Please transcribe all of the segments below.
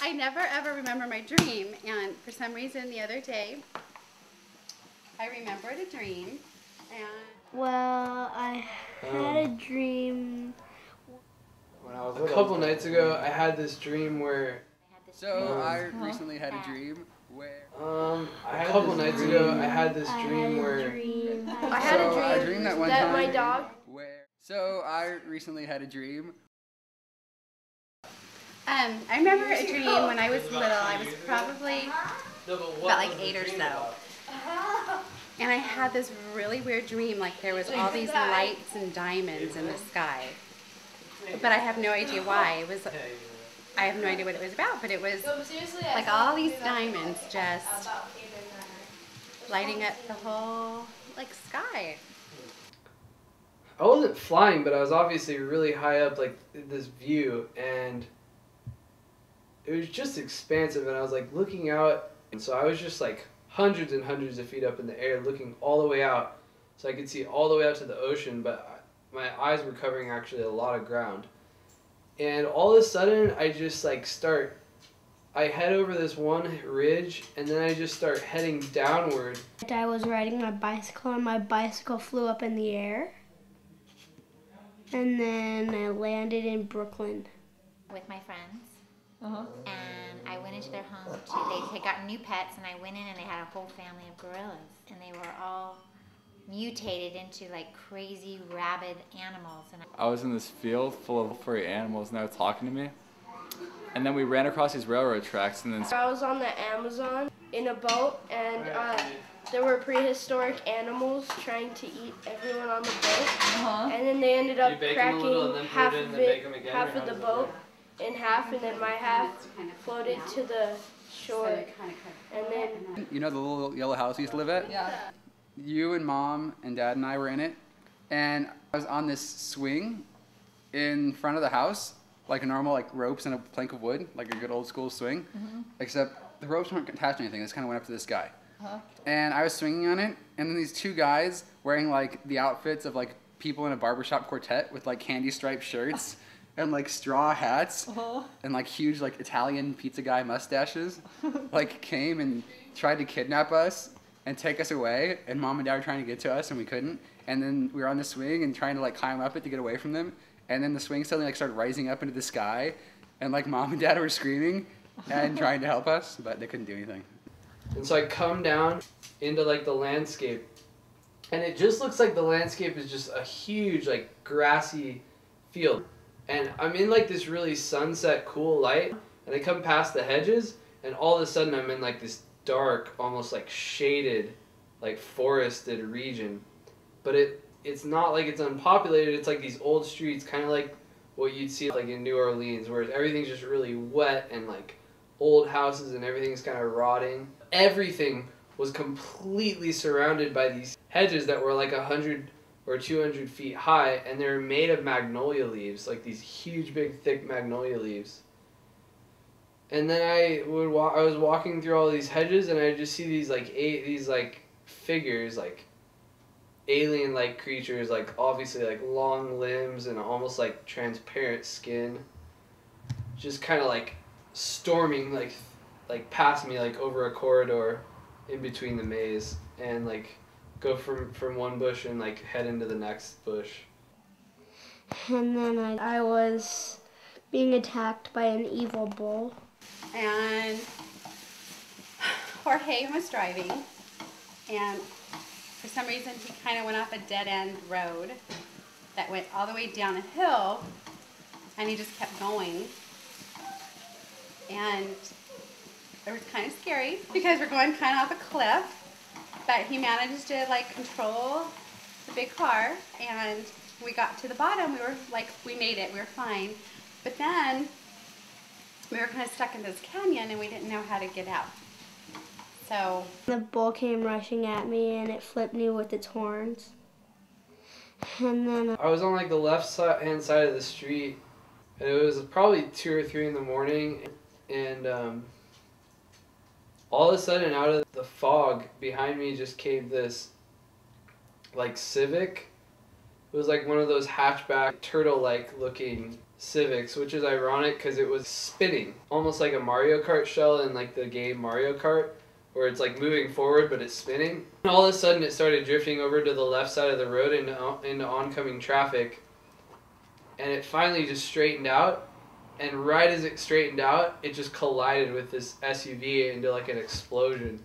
I never ever remember my dream, and for some reason the other day, I remembered a dream, and... Well, I had a dream. When I was a couple nights ago, I had this dream where... So, I recently had a dream where... a couple nights ago, I had this dream where... I had a dream that one that time my dog... So, I recently had a dream. I remember a dream when I was little. I was probably about like 8 or so. And I had this really weird dream, like there was all these lights and diamonds in the sky. But I have no idea why. I have no idea what it was about, but it was like all these diamonds just lighting up the whole like sky. I wasn't flying, but I was obviously really high up, like this view, and it was just expansive, and I was like looking out, and so I was just like hundreds and hundreds of feet up in the air looking all the way out, so I could see all the way out to the ocean, but my eyes were covering actually a lot of ground. And all of a sudden I just like I head over this one ridge, and then I just start heading downward. I was riding my bicycle, and my bicycle flew up in the air. And then I landed in Brooklyn. With my friends. And I went into their home. They had gotten new pets, and I went in and they had a whole family of gorillas. And they were all mutated into like crazy rabid animals. And I was in this field full of furry animals, and they were talking to me. And then we ran across these railroad tracks, and then I was on the Amazon in a boat, and there were prehistoric animals trying to eat everyone on the boat. And then they ended up cracking half of the boat in half, and then my half floated to the shore. And then... You know the little yellow house we used to live at? Yeah. You and Mom and Dad and I were in it, and I was on this swing in front of the house, like a normal like ropes and a plank of wood, like a good old school swing, except the ropes weren't attached to anything. They just kind of went up to this guy. And I was swinging on it, and then these two guys wearing like the outfits of like people in a barbershop quartet with like candy striped shirts and like straw hats and like huge like Italian pizza guy mustaches like came and tried to kidnap us and take us away, and Mom and Dad were trying to get to us and we couldn't, and then we were on the swing and trying to like climb up it to get away from them, and then the swing suddenly like started rising up into the sky, and like Mom and Dad were screaming and trying to help us, but they couldn't do anything. And so I come down into like the landscape, and it just looks like the landscape is just a huge like grassy field, and I'm in like this really sunset cool light, and I come past the hedges, and all of a sudden I'm in like this dark, almost like shaded, like forested region, but it's not like it's unpopulated. It's like these old streets, kind of like what you'd see like in New Orleans, where everything's just really wet and like old houses and everything's kind of rotting. Everything was completely surrounded by these hedges that were like 100 or 200 feet high, and they're made of magnolia leaves, like these huge, big, thick magnolia leaves. And then I was walking through all these hedges, and I just see these like figures, like alien-like creatures, like obviously like long limbs and almost like transparent skin, just kind of like storming like past me, like over a corridor in between the maze, and like go from one bush and like head into the next bush. And then I was being attacked by an evil bull. And Jorge was driving, and for some reason he kind of went off a dead-end road that went all the way down a hill, and he just kept going. And it was kind of scary because we're going kind of off a cliff, but he managed to like control the big car, and when we got to the bottom, we made it, we were fine. But then we were kind of stuck in this canyon, and we didn't know how to get out. So the bull came rushing at me, and it flipped me with its horns. And then I was on like the left hand side of the street, and it was probably 2 or 3 in the morning, and all of a sudden out of the fog behind me just came this like Civic. It was like one of those hatchback turtle-like looking Civics, which is ironic because it was spinning, almost like a Mario Kart shell in like the game Mario Kart, where it's like moving forward but it's spinning. And all of a sudden it started drifting over to the left side of the road into oncoming traffic, and it finally just straightened out, and right as it straightened out, it just collided with this SUV into like an explosion.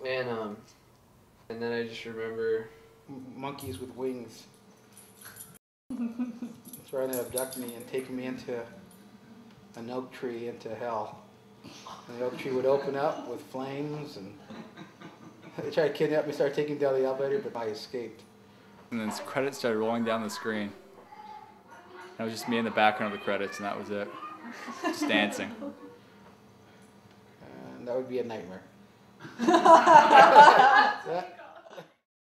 And then I just remember monkeys with wings trying to abduct me and take me into an oak tree into hell. And the oak tree would open up with flames, and they tried to kidnap me, started taking me down the elevator, but I escaped. And then credits started rolling down the screen. It was just me in the background of the credits, and that was it. Just dancing. And that would be a nightmare.